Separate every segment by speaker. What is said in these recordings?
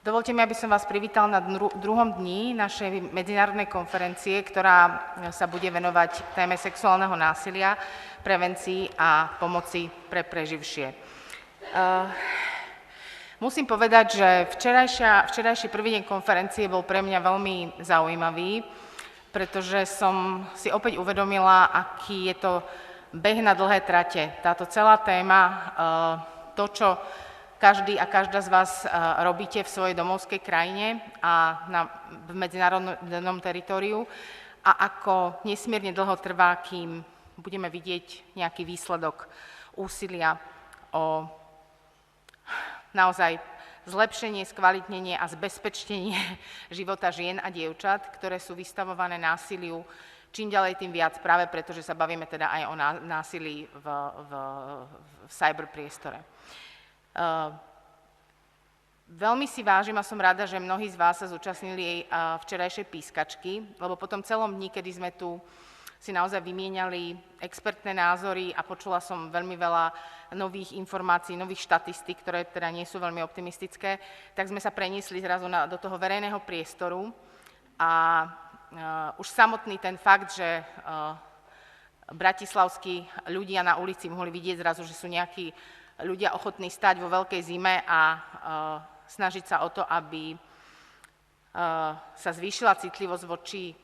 Speaker 1: Dovolte mi, aby som vás privítal na druhom dni našej medzinárodnej konferencie, ktorá sa bude venovať téme sexuálneho násilia, prevencii a pomoci pre preživšie. Musím povedať, že včerajší prvý deň konferencie bol pre mňa veľmi zaujímavý, pretože som si opäť uvedomila, aký je to beh na dlhé trate. Táto celá téma, to, čo každý a každá z vás robíte v svojej domovskej krajine a v medzinárodnom teritóriu a ako nesmierne dlho trvá, kým budeme vidieť nejaký výsledok úsilia o naozaj zlepšenie, skvalitnenie a zbezpečnenie života žien a dievčat, ktoré sú vystavované násiliu čím ďalej tým viac, práve preto, že sa bavíme teda aj o násilí v cyberpriestore. Veľmi si vážim a som rada, že mnohí z vás sa zúčastnili včerajšej pískačky, lebo po tom celom dni, kedy sme tu si naozaj vymieniali expertné názory a počula som veľmi veľa nových informácií, nových štatistík, ktoré teda nie sú veľmi optimistické, tak sme sa preniesli zrazu do toho verejného priestoru a už samotný ten fakt, že bratislavskí ľudia na ulici mohli vidieť zrazu, že sú nejakí ľudia ochotní stať vo veľkej zime a snažiť sa o to, aby sa zvýšila citlivosť voči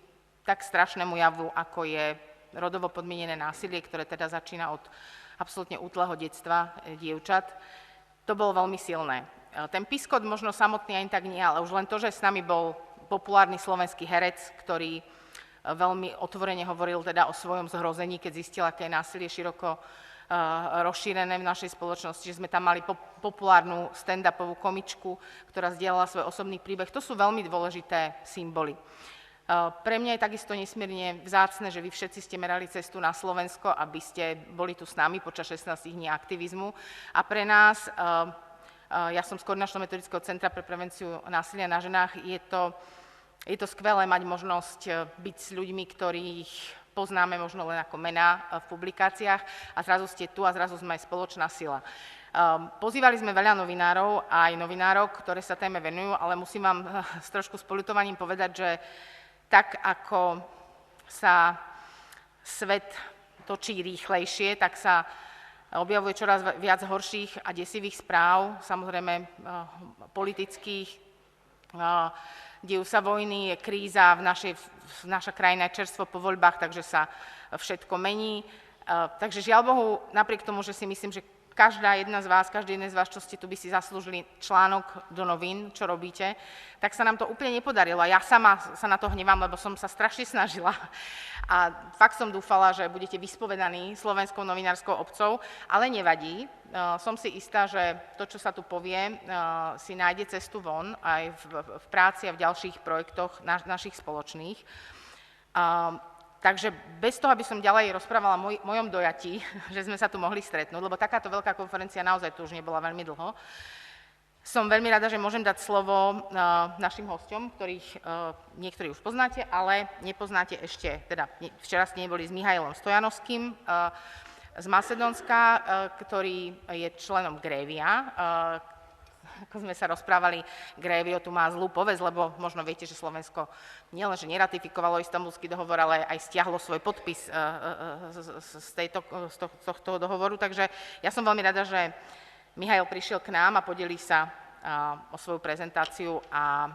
Speaker 1: tak strašnému javu, ako je rodovo podmienené násilie, ktoré teda začína od absolútne útleho detstva dievčat. To bolo veľmi silné. Ten piskot možno samotný ani tak nie, ale už len to, že s nami bol populárny slovenský herec, ktorý veľmi otvorene hovoril teda o svojom zhrození, keď zistil, aké je násilie široko rozšírené v našej spoločnosti, že sme tam mali populárnu stand-upovú komičku, ktorá zdieľala svoj osobný príbeh. To sú veľmi dôležité symboly. Pre mňa je takisto nesmierne vzácne, že vy všetci ste merali cestu na Slovensko, aby ste boli tu s nami počas 16 dní aktivizmu. A pre nás, ja som z Koordinačno-metodického centra pre prevenciu násilia na ženách, je to skvelé mať možnosť byť s ľuďmi, ktorých poznáme možno len ako mená v publikáciách a zrazu ste tu a zrazu sme aj spoločná sila. Pozývali sme veľa novinárov a aj novinárok, ktoré sa téme venujú, ale musím vám s trošku spoľutovaním povedať, že tak ako sa svet točí rýchlejšie, tak sa objavuje čoraz viac horších a desivých správ, samozrejme politických. Dejú sa vojny, je kríza, naša krajina je čerstvo po voľbách, takže sa všetko mení. Takže žiaľ Bohu, napriek tomu, že si myslím, že každý jeden z vás, čo ste tu, by si zaslúžili článok do novín, čo robíte, tak sa nám to úplne nepodarilo. Ja sama sa na to hnevám, lebo som sa strašne snažila. A fakt som dúfala, že budete vyspovedaní slovenskou novinárskou obcou, ale nevadí. Som si istá, že to, čo sa tu povie, si nájde cestu von aj v práci a v ďalších projektoch našich spoločných. Takže bez toho, aby som ďalej rozprávala o mojom dojatí, že sme sa tu mohli stretnúť, lebo takáto veľká konferencia naozaj tu už nebola veľmi dlho, som veľmi rada, že môžem dať slovo našim hosťom, ktorých niektorí už poznáte, ale nepoznáte ešte, teda včera ste neboli s Mihailom Stojanoským z Macedónska, ktorý je členom Grévia. Ako sme sa rozprávali, Grévio tu má zlú povesť, lebo možno viete, že Slovensko nielenže neratifikovalo Istanbulský dohovor, ale aj stiahlo svoj podpis z tohto dohovoru. Takže ja som veľmi rada, že Mihail prišiel k nám a podelí sa o svoju prezentáciu a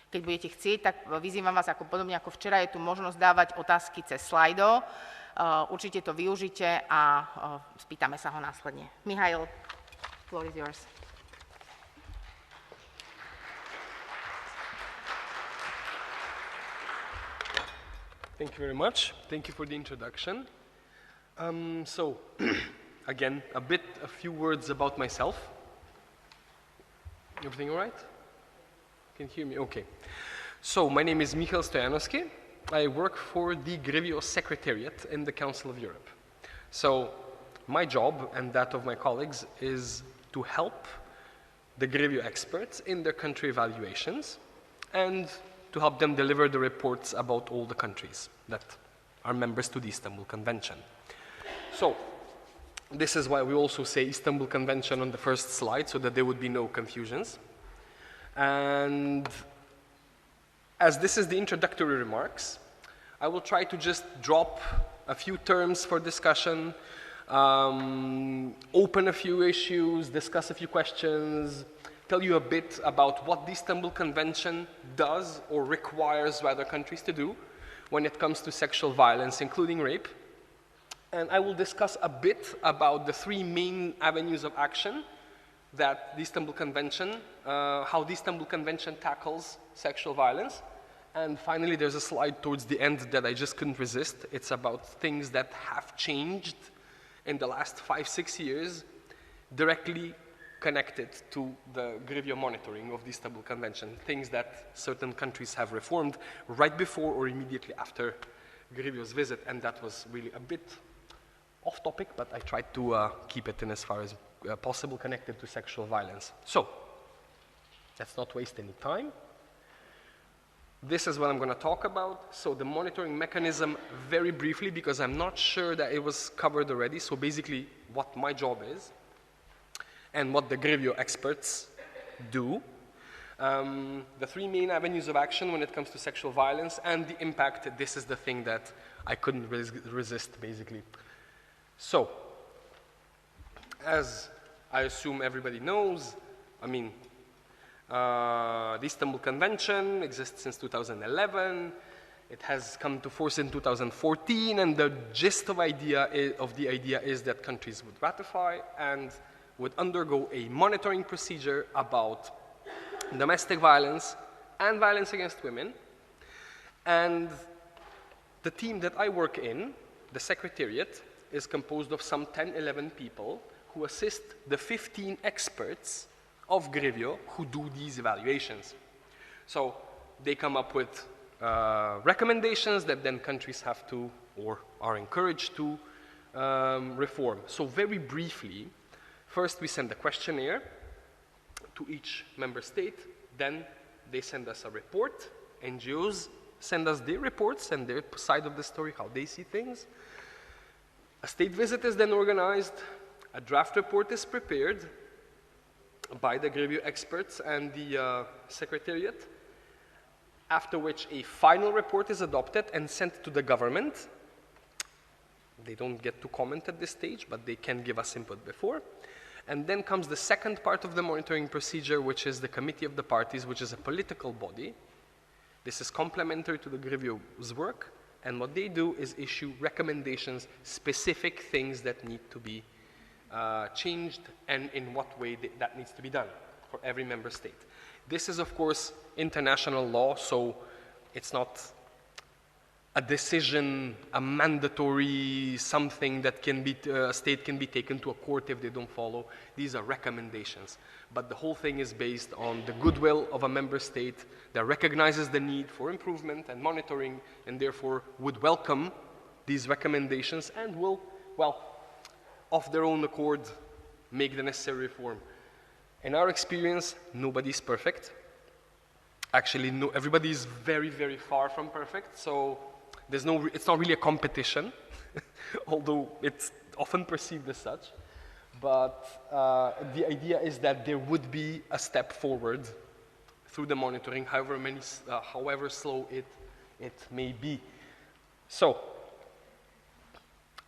Speaker 1: keď budete chcieť, tak vyzývam vás, ako podobne ako včera, je tu možnosť dávať otázky cez slajdo. Určite to využite a spýtame sa ho následne. Mihail, floor is yours.
Speaker 2: Thank you very much. Thank you for the introduction. Again, a few words about myself. Everything all right? Can you hear me? Okay. So, my name is Mihail Stojanoski. I work for the Grevio Secretariat in the Council of Europe. So, my job and that of my colleagues is to help the Grevio experts in their country evaluations and to help them deliver the reports about all the countries that are members to the Istanbul Convention. So, this is why we also say Istanbul Convention on the first slide, so that there would be no confusions. And as this is the introductory remarks, I will try to just drop a few terms for discussion, open a few issues, discuss a few questions, tell you a bit about what the Istanbul Convention does or requires other countries to do when it comes to sexual violence, including rape. And I will discuss a bit about the three main avenues of action that the Istanbul Convention, how the Istanbul Convention tackles sexual violence. And finally, there's a slide towards the end that I just couldn't resist. It's about things that have changed in the last 5-6 years, directly connected to the Grevio monitoring of the Istanbul Convention, things that certain countries have reformed right before or immediately after Grevio's visit, and that was really a bit off topic, but I tried to keep it in as far as possible connected to sexual violence. So, let's not waste any time. This is what I'm going to talk about. So the monitoring mechanism, very briefly, because I'm not sure that it was covered already. So basically, what my job is, and what the Grevio experts do. The three main avenues of action when it comes to sexual violence and the impact. This is the thing that I couldn't resist, basically. So, as I assume everybody knows, the Istanbul Convention exists since 2011. It has come to force in 2014, and the gist of the idea is that countries would ratify and would undergo a monitoring procedure about domestic violence and violence against women. And the team that I work in, the Secretariat, is composed of some 10-11 people who assist the 15 experts of Grevio who do these evaluations. So they come up with recommendations that then countries have to or are encouraged to reform. So very briefly, first we send a questionnaire to each member state, then they send us a report. NGOs send us their reports and their side of the story, how they see things. A state visit is then organized, a draft report is prepared by the Grevio experts and the Secretariat, after which a final report is adopted and sent to the government. They don't get to comment at this stage, but they can give us input before. And then comes the second part of the monitoring procedure, which is the Committee of the Parties, which is a political body. This is complementary to the Grevio's work, and what they do is issue recommendations, specific things that need to be changed and in what way that needs to be done for every member state. This is, of course, international law, so it's not a decision, a mandatory something that can be, a state can be taken to a court if they don't follow. These are recommendations. But the whole thing is based on the goodwill of a member state that recognizes the need for improvement and monitoring and therefore would welcome these recommendations and will, well, of their own accord, make the necessary reform. In our experience, nobody's perfect. Actually, no, everybody is very, very far from perfect, so it's not really a competition, although it's often perceived as such. But the idea is that there would be a step forward through the monitoring, however slow it may be. So,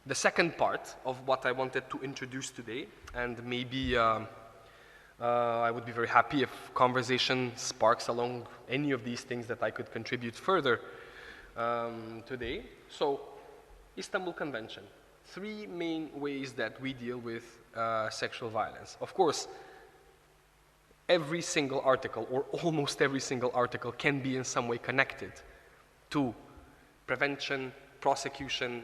Speaker 2: the second part of what I wanted to introduce today, and maybe I would be very happy if conversation sparks along any of these things that I could contribute further today. So, Istanbul Convention. Three main ways that we deal with sexual violence. Of course, every single article, or almost every single article, can be in some way connected to prevention, prosecution,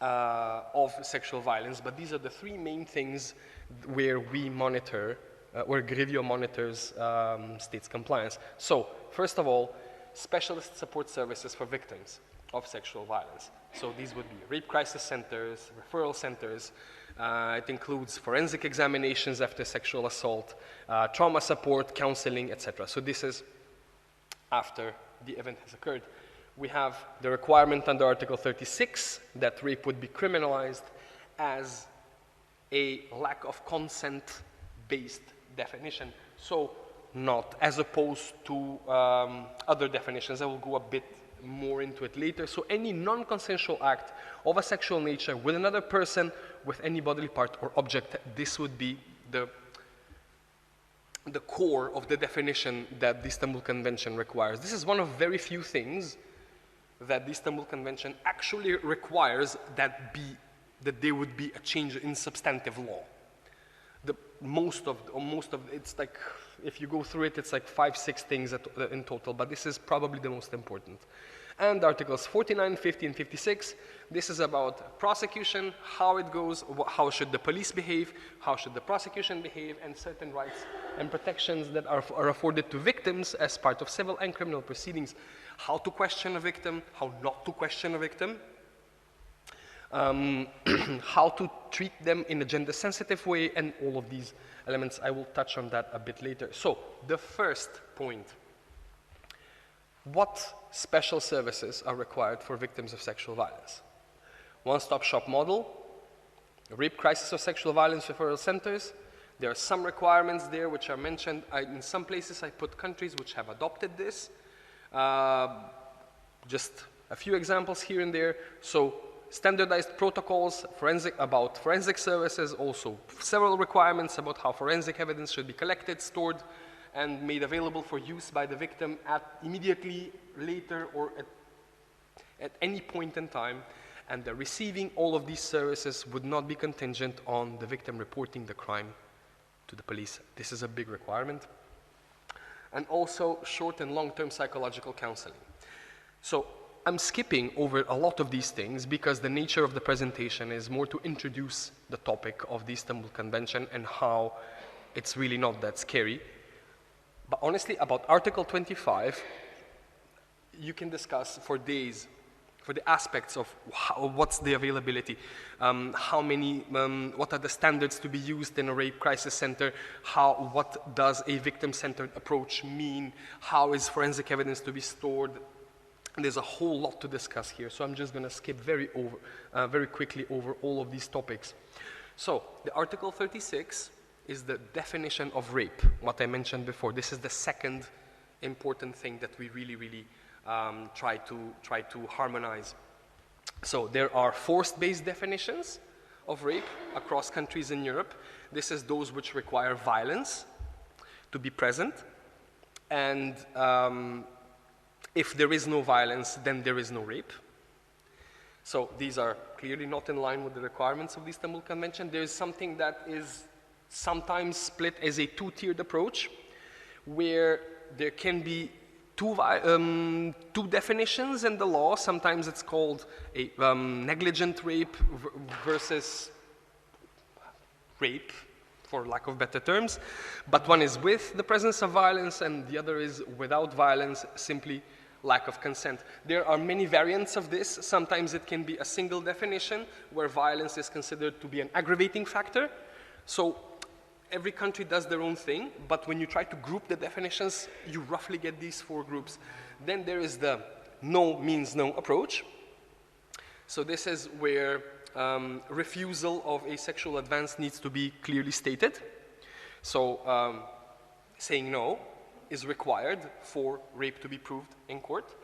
Speaker 2: of sexual violence, but these are the three main things where we monitor, where Grevio monitors states' compliance. So, first of all, specialist support services for victims of sexual violence. So these would be rape crisis centers, referral centers. It includes forensic examinations after sexual assault, trauma support, counseling, etc. So this is after the event has occurred. We have the requirement under Article 36 that rape would be criminalized as a lack of consent-based definition. So not, as opposed to other definitions. I will go a bit more into it later. So any non-consensual act of a sexual nature with another person, with any bodily part or object, this would be the core of the definition that the Istanbul Convention requires. This is one of very few things that the Istanbul Convention actually requires that there would be a change in substantive law. Most of it's like, if you go through it, it's like 5-6 things in total, but this is probably the most important. And Articles 49, 50, and 56, this is about prosecution, how it goes, how should the police behave, how should the prosecution behave, and certain rights and protections that are afforded to victims as part of civil and criminal proceedings, how to question a victim, how not to question a victim, how to treat them in a gender-sensitive way, and all of these elements. I will touch on that a bit later. So, the first point. What special services are required for victims of sexual violence? One-stop shop model, rape crisis or sexual violence referral centers. There are some requirements there which are mentioned. In some places I put countries which have adopted this. Just a few examples here and there. So, standardized protocols about forensic services, also several requirements about how forensic evidence should be collected, stored, and made available for use by the victim immediately, later, or at any point in time. And the receiving all of these services would not be contingent on the victim reporting the crime to the police. This is a big requirement. And also short and long-term psychological counseling. So, I'm skipping over a lot of these things because the nature of the presentation is more to introduce the topic of the Istanbul Convention and how it's really not that scary. But honestly, about Article 25, you can discuss for days, for the aspects of what's the availability, what are the standards to be used in a rape crisis center, what does a victim-centered approach mean, how is forensic evidence to be stored. There's a whole lot to discuss here, so I'm just going to skip very quickly over all of these topics. So, the Article 36 is the definition of rape, what I mentioned before. This is the second important thing that we really try to harmonize. So, there are force-based definitions of rape across countries in Europe. This is those which require violence to be present, and if there is no violence, then there is no rape. So these are clearly not in line with the requirements of the Istanbul Convention. There is something that is sometimes split as a two-tiered approach, where there can be two definitions in the law. Sometimes it's called a negligent rape versus rape, for lack of better terms. But one is with the presence of violence, and the other is without violence, simply lack of consent. There are many variants of this. Sometimes it can be a single definition where violence is considered to be an aggravating factor. So every country does their own thing, but when you try to group the definitions, you roughly get these 4 groups. Then there is the no means no approach. So this is where refusal of a sexual advance needs to be clearly stated. So saying no is required for rape to be proved in court.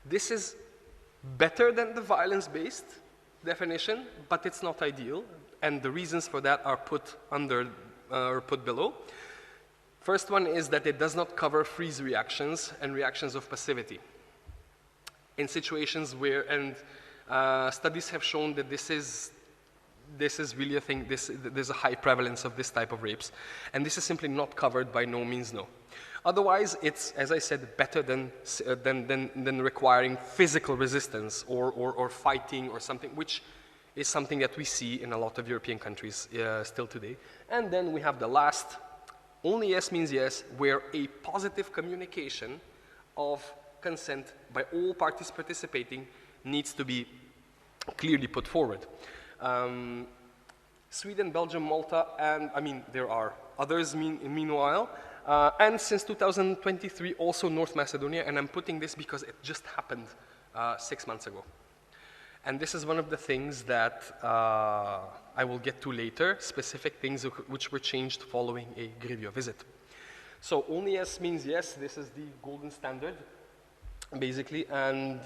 Speaker 2: This is better than the violence-based definition, but it's not ideal, and the reasons for that are put below. First one is that it does not cover freeze reactions and reactions of passivity. In situations where, and studies have shown that this is really a thing, there's a high prevalence of this type of rapes, and this is simply not covered by no means no. Otherwise, it's, as I said, better than requiring physical resistance or fighting or something, which is something that we see in a lot of European countries still today. And then we have the last, only yes means yes, where a positive communication of consent by all parties participating needs to be clearly put forward. Sweden, Belgium, Malta, and there are others meanwhile. And since 2023, also North Macedonia, and I'm putting this because it just happened 6 months ago. And this is one of the things that I will get to later, specific things which were changed following a Grevio visit. So only yes means yes. This is the golden standard, basically, and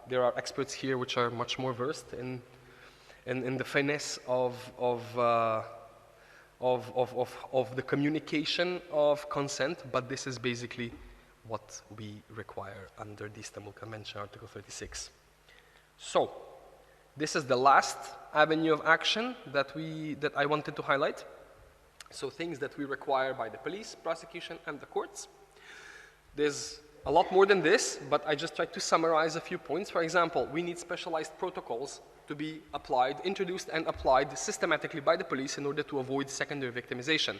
Speaker 2: there are experts here which are much more versed in the finesse of the communication of consent, but this is basically what we require under the Istanbul Convention, Article 36. So, this is the last avenue of action that I wanted to highlight. So things that we require by the police, prosecution, and the courts. There's a lot more than this, but I just tried to summarize a few points. For example, we need specialized protocols to be introduced and applied systematically by the police in order to avoid secondary victimization.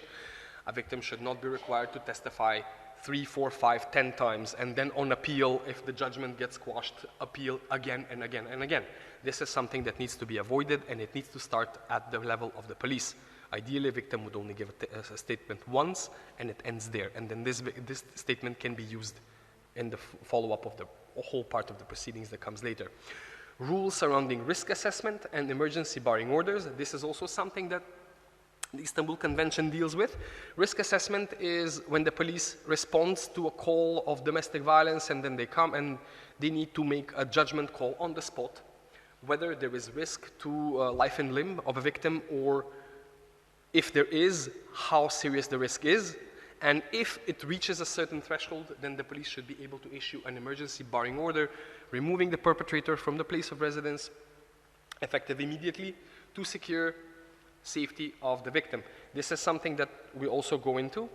Speaker 2: A victim should not be required to testify 3, 4, 5, 10 times, and then on appeal, if the judgment gets quashed, appeal again and again and again. This is something that needs to be avoided, and it needs to start at the level of the police. Ideally, a victim would only give a statement once, and it ends there. And then this statement can be used in the follow-up of the whole part of the proceedings that comes later. Rules surrounding risk assessment and emergency barring orders. This is also something that the Istanbul Convention deals with. Risk assessment is when the police responds to a call of domestic violence, and then they come and they need to make a judgment call on the spot, whether there is risk to life and limb of a victim, or if there is, how serious the risk is, and if it reaches a certain threshold, then the police should be able to issue an emergency barring order, removing the perpetrator from the place of residence, effective immediately, to secure safety of the victim. This is something that we also go into.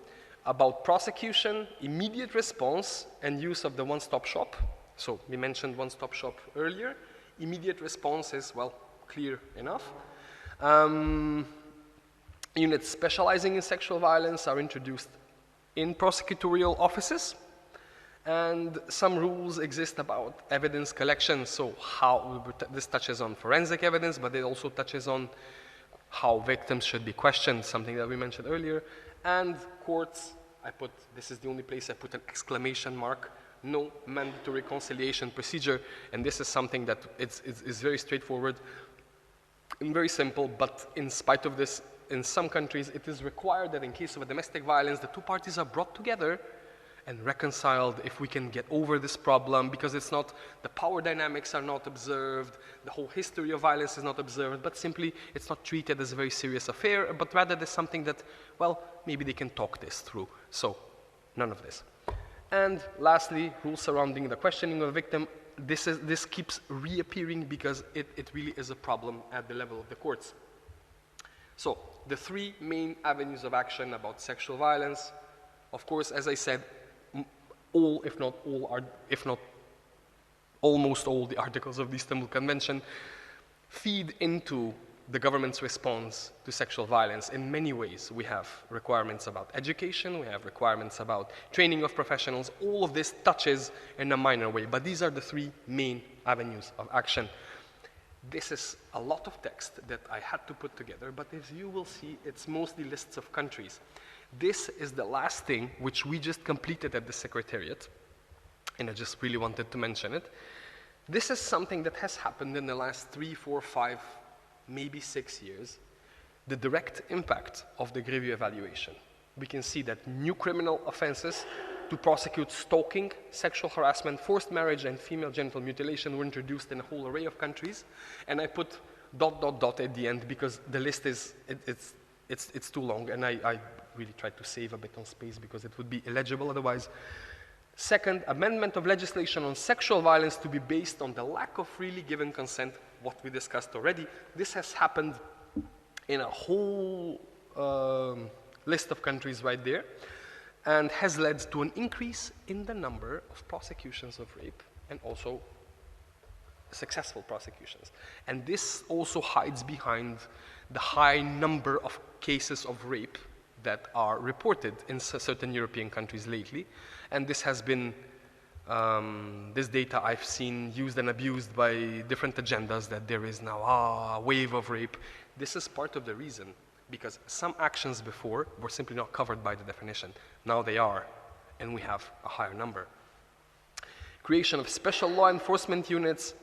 Speaker 2: About prosecution, immediate response, and use of the one-stop shop. So we mentioned one-stop shop earlier. Immediate response is, well, clear enough. Units specializing in sexual violence are introduced in prosecutorial offices, and some rules exist about evidence collection. So this touches on forensic evidence, but it also touches on how victims should be questioned, something that we mentioned earlier. And courts, this is the only place I put an exclamation mark, no mandatory conciliation procedure, and this is something that is very straightforward and very simple, but in spite of this, in some countries, it is required that in case of a domestic violence, the two parties are brought together and reconciled if we can get over this problem, because it's not, the power dynamics are not observed, the whole history of violence is not observed, but simply it's not treated as a very serious affair, but rather as something that, well, maybe they can talk this through. So, none of this. And lastly, rules surrounding the questioning of the victim. This keeps reappearing because it really is a problem at the level of the courts. So, the three main avenues of action about sexual violence, of course, as I said, almost all the articles of the Istanbul Convention feed into the government's response to sexual violence in many ways. We have requirements about education, we have requirements about training of professionals. All of this touches in a minor way, but these are the three main avenues of action. This is a lot of text that I had to put together, but as you will see, it's mostly lists of countries. This is the last thing which we just completed at the Secretariat, and I just really wanted to mention it. This is something that has happened in the last 3, 4, 5, maybe 6 years. The direct impact of the Grevio evaluation. We can see that new criminal offenses to prosecute stalking, sexual harassment, forced marriage, and female genital mutilation were introduced in a whole array of countries. And I put ... at the end because the list it's too long, and I really tried to save a bit on space because it would be illegible otherwise. Second, amendment of legislation on sexual violence to be based on the lack of freely given consent, what we discussed already. This has happened in a whole list of countries right there, and has led to an increase in the number of prosecutions of rape and also successful prosecutions. And this also hides behind the high number of cases of rape that are reported in certain European countries lately. And this has been, this data I've seen used and abused by different agendas, that there is now a wave of rape. This is part of the reason, because some actions before were simply not covered by the definition. Now they are, and we have a higher number. Creation of special law enforcement units.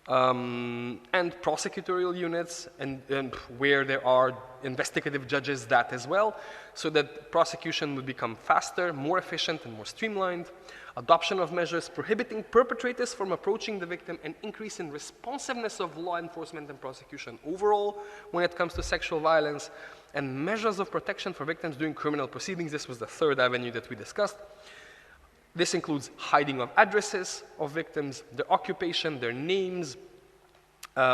Speaker 2: and prosecutorial units, and where there are investigative judges, that as well, so that prosecution would become faster, more efficient, and more streamlined. Adoption of measures prohibiting perpetrators from approaching the victim, and increase in responsiveness of law enforcement and prosecution overall when it comes to sexual violence, and measures of protection for victims during criminal proceedings. This was the third avenue that we discussed. This includes hiding of addresses of victims, their occupation, their names,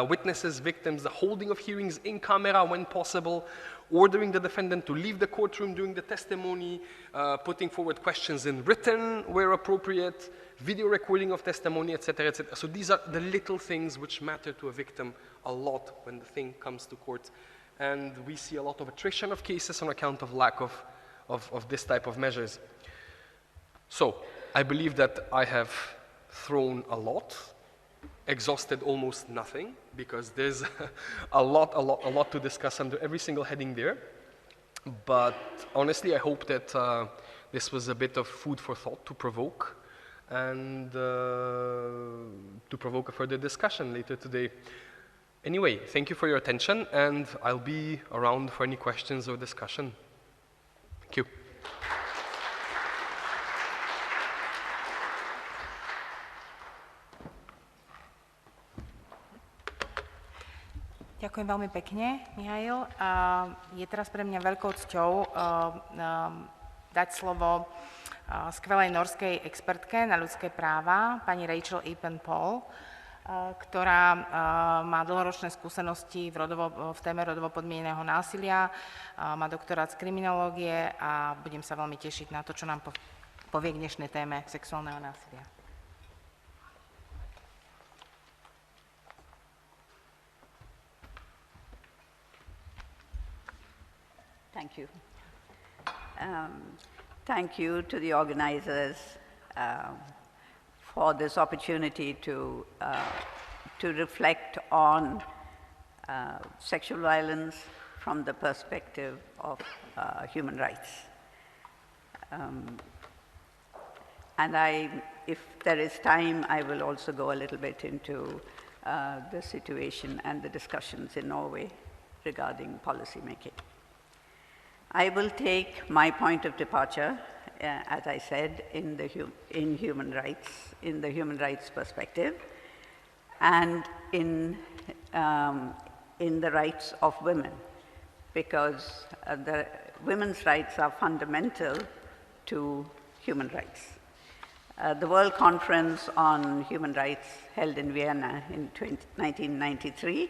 Speaker 2: witnesses, victims, the holding of hearings in camera when possible, ordering the defendant to leave the courtroom during the testimony, putting forward questions in written where appropriate, video recording of testimony, etc., etc. So these are the little things which matter to a victim a lot when the thing comes to court. And we see a lot of attrition of cases on account of lack of this type of measures. So I believe that I have thrown a lot, exhausted almost nothing, because there's a lot to discuss under every single heading there. But honestly, I hope that this was a bit of food for thought to provoke, and to provoke a further discussion later today. Anyway, thank you for your attention, and I'll be around for any questions or discussion. Thank you.
Speaker 1: Ďakujem veľmi pekne, Mihail. Je teraz pre mňa veľkou cťou dať slovo skvelej norskej expertke na ľudské práva, pani Eapen, ktorá má dlhoročné skúsenosti v téme rodovo podmieneného násilia, má doktorát z kriminológie a budem sa veľmi tešiť na to, čo nám povie k dnešnej téme sexuálneho násilia.
Speaker 3: Thank you. Thank you to the organizers for this opportunity to reflect on sexual violence from the perspective of human rights. And if there is time, I will also go a little bit into the situation and the discussions in Norway regarding policy making. I will take my point of departure, as I said, in human rights, in the human rights perspective, and in the rights of women, because the women's rights are fundamental to human rights. The World Conference on Human Rights, held in Vienna in 1993,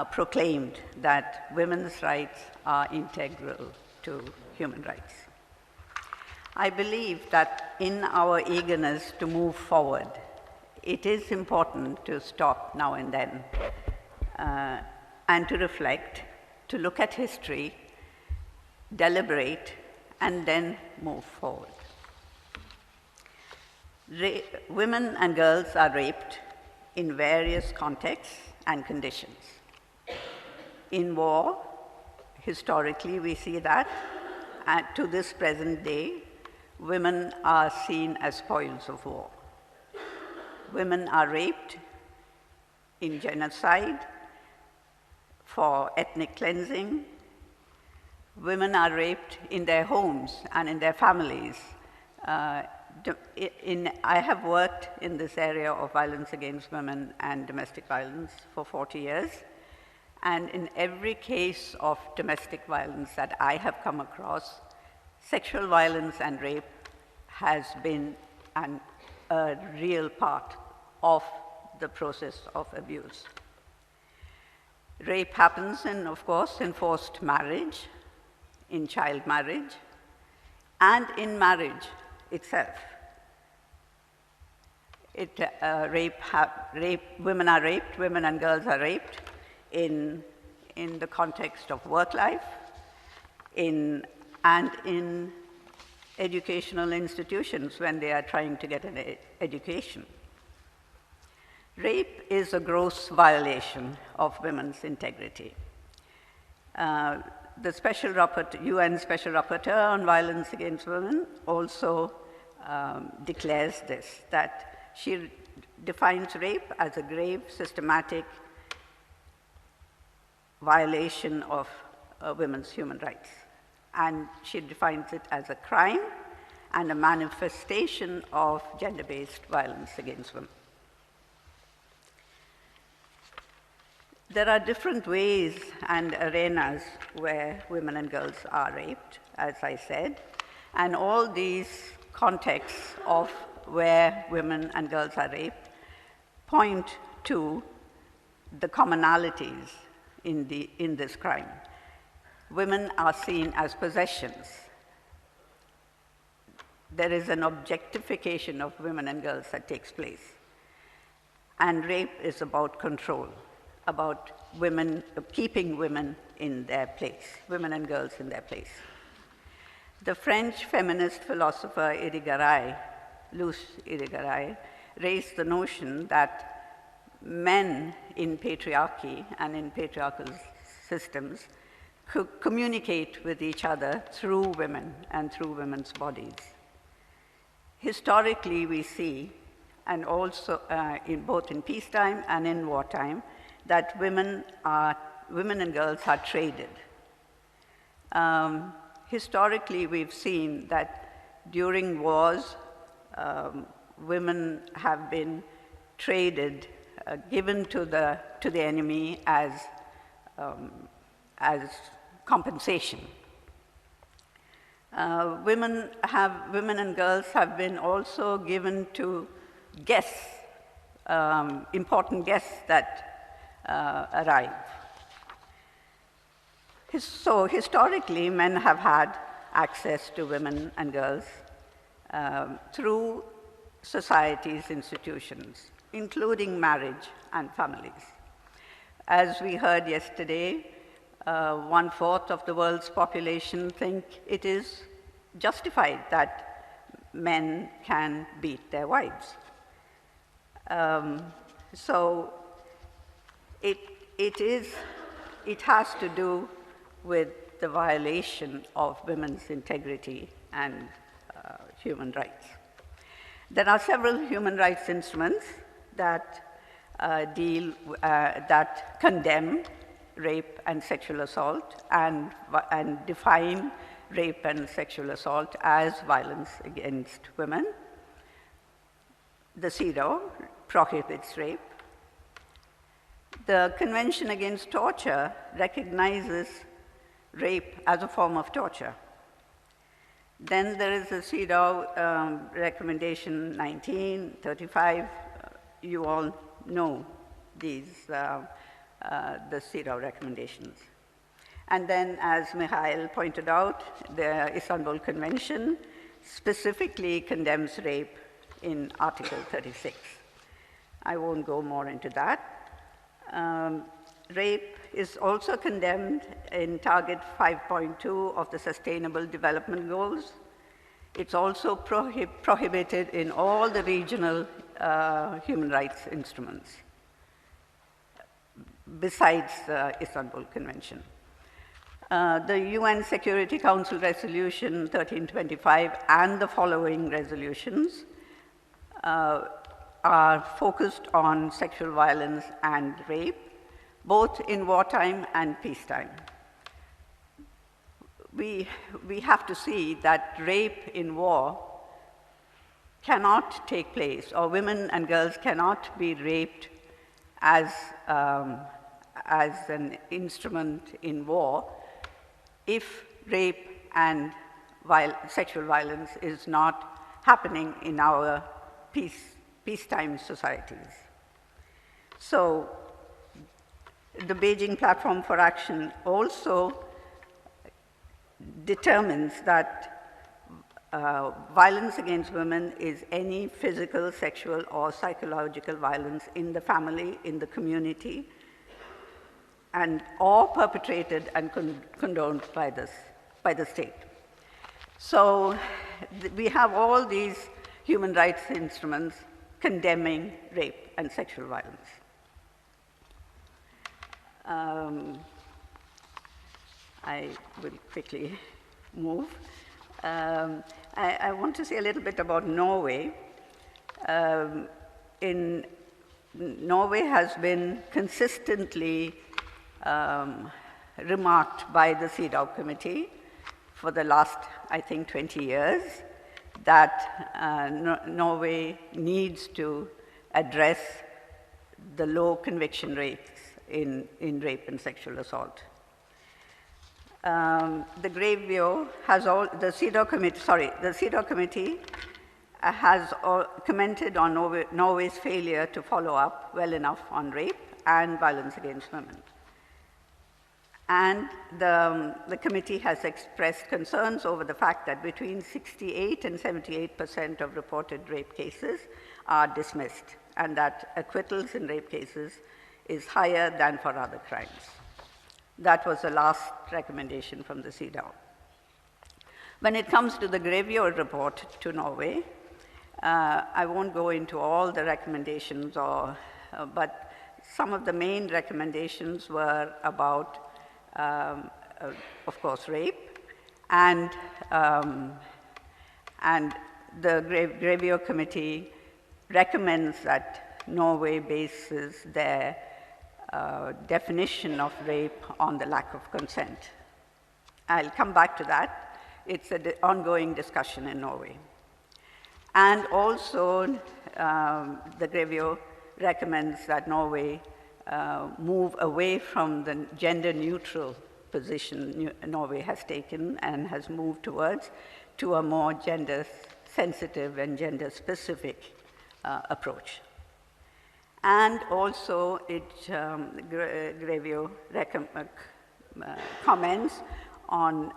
Speaker 3: proclaimed that women's rights are integral to human rights. I believe that in our eagerness to move forward, it is important to stop now and then and to reflect, to look at history, deliberate, and then move forward. Women and girls are raped in various contexts and conditions. In war, historically we see that, and to this present day, women are seen as spoils of war. Women are raped in genocide, for ethnic cleansing. Women are raped in their homes and in their families. I have worked in this area of violence against women and domestic violence for 40 years. And in every case of domestic violence that I have come across, sexual violence and rape has been a real part of the process of abuse. Rape happens of course, in forced marriage, in child marriage, and in marriage itself. Women are raped, women and girls are raped in the context of work life, and in educational institutions when they are trying to get an education. Rape is a gross violation of women's integrity. The UN Special Rapporteur on Violence Against Women also declares this, that she defines rape as a grave, systematic violation of women's human rights. And she defines it as a crime and a manifestation of gender-based violence against women. There are different ways and arenas where women and girls are raped, as I said, and all these contexts of where women and girls are raped point to the commonalities in this crime. Women are seen as possessions. There is an objectification of women and girls that takes place. And rape is about control, about women, keeping women in their place, women and girls in their place. The French feminist philosopher Luce Irigaray, raised the notion that men in patriarchy and in patriarchal systems could communicate with each other through women and through women's bodies. Historically, we see, and also both in peacetime and in wartime, that women and girls are traded. Historically, we've seen that during wars, women have been traded, given to the enemy as compensation. Women and girls have been also given to guests, important guests that arrive. So historically, men have had access to women and girls through society's institutions, including marriage and families. As we heard yesterday, 1/4 of the world's population think it is justified that men can beat their wives. So it has to do with the violation of women's integrity and human rights. There are several human rights instruments that that condemn rape and sexual assault and define rape and sexual assault as violence against women. The CEDAW prohibits rape. The Convention Against Torture recognizes rape as a form of torture. Then there is a CEDAW recommendation 1935. You all know these, the CEDAW recommendations. And then, as Mihail pointed out, the Istanbul Convention specifically condemns rape in Article 36. I won't go more into that. Rape is also condemned in Target 5.2 of the Sustainable Development Goals. It's also prohibited in all the regional human rights instruments, besides the Istanbul Convention. The UN Security Council Resolution 1325 and the following resolutions are focused on sexual violence and rape, both in wartime and peacetime. We have to see that rape in war cannot take place, or women and girls cannot be raped as an instrument in war if rape and sexual violence is not happening in our peacetime societies. So the Beijing Platform for Action also determines that violence against women is any physical, sexual, or psychological violence in the family, in the community, and or perpetrated and condoned by the state. So we have all these human rights instruments condemning rape and sexual violence. I will quickly move. I want to say a little bit about Norway. in Norway has been consistently remarked by the CEDAW committee for the last, I think, 20 years, that Norway needs to address the low conviction rates in rape and sexual assault. The Grevio has the CEDAW committee has commented on Norway's failure to follow up well enough on rape and violence against women. And the committee has expressed concerns over the fact that between 68 and 78% of reported rape cases are dismissed, and that acquittals in rape cases is higher than for other crimes. That was the last recommendation from the CEDAW. When it comes to the Grevio report to Norway, I won't go into all the recommendations, but some of the main recommendations were about, of course, rape, and the Grevio committee recommends that Norway bases their definition of rape on the lack of consent. I'll come back to that. It's an ongoing discussion in Norway. And also, the Grevio recommends that Norway move away from the gender-neutral position Norway has taken and has moved towards to a more gender-sensitive and gender-specific approach. And also, Grevio comments on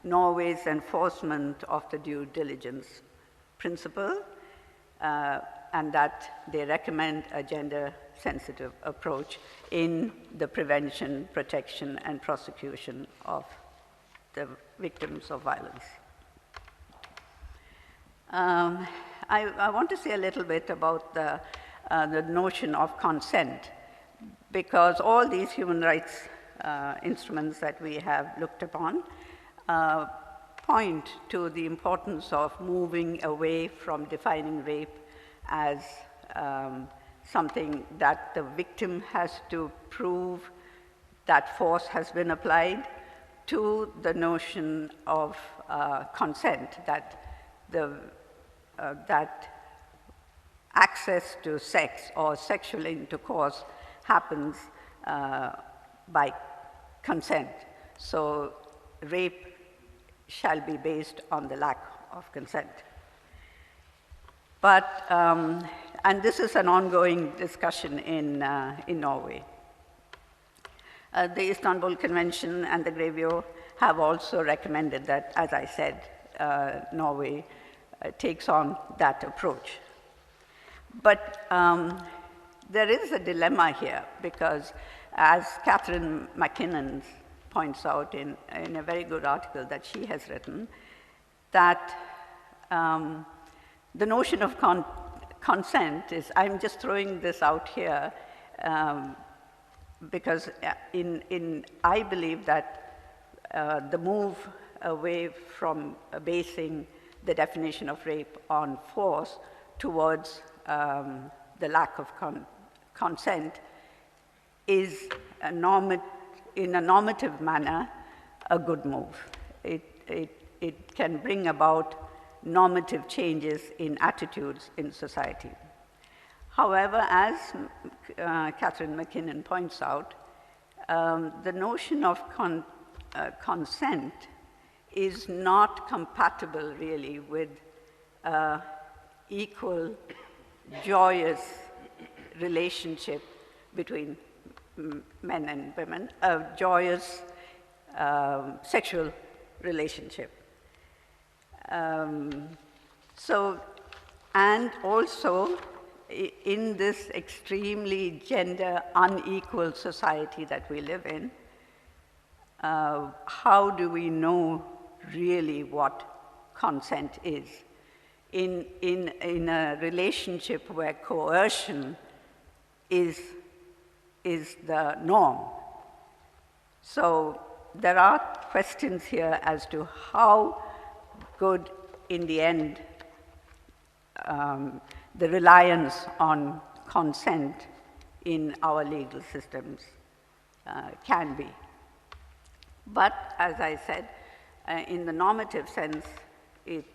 Speaker 3: Norway's enforcement of the due diligence principle, and that they recommend a gender-sensitive approach in the prevention, protection, and prosecution of the victims of violence. I want to say a little bit about the notion of consent, because all these human rights instruments that we have looked upon point to the importance of moving away from defining rape as something that the victim has to prove that force has been applied, to the notion of consent, that access to sex or sexual intercourse happens by consent. So rape shall be based on the lack of consent. But, and this is an ongoing discussion in Norway. The Istanbul Convention and the Grevio have also recommended that, as I said, Norway takes on that approach. But there is a dilemma here, because as Catherine McKinnon points out in a very good article that she has written, that the notion of consent is, I'm just throwing this out here, because I believe that the move away from basing the definition of rape on force towards the lack of consent is in a normative manner a good move. It can bring about normative changes in attitudes in society. However, as Catherine McKinnon points out, the notion of consent is not compatible really with equal, joyous relationship between men and women, a joyous sexual relationship. And also, in this extremely gender unequal society that we live in, how do we know really what consent is? In a relationship where coercion is the norm. So there are questions here as to how good, in the end, the reliance on consent in our legal systems can be. But as I said, in the normative sense, it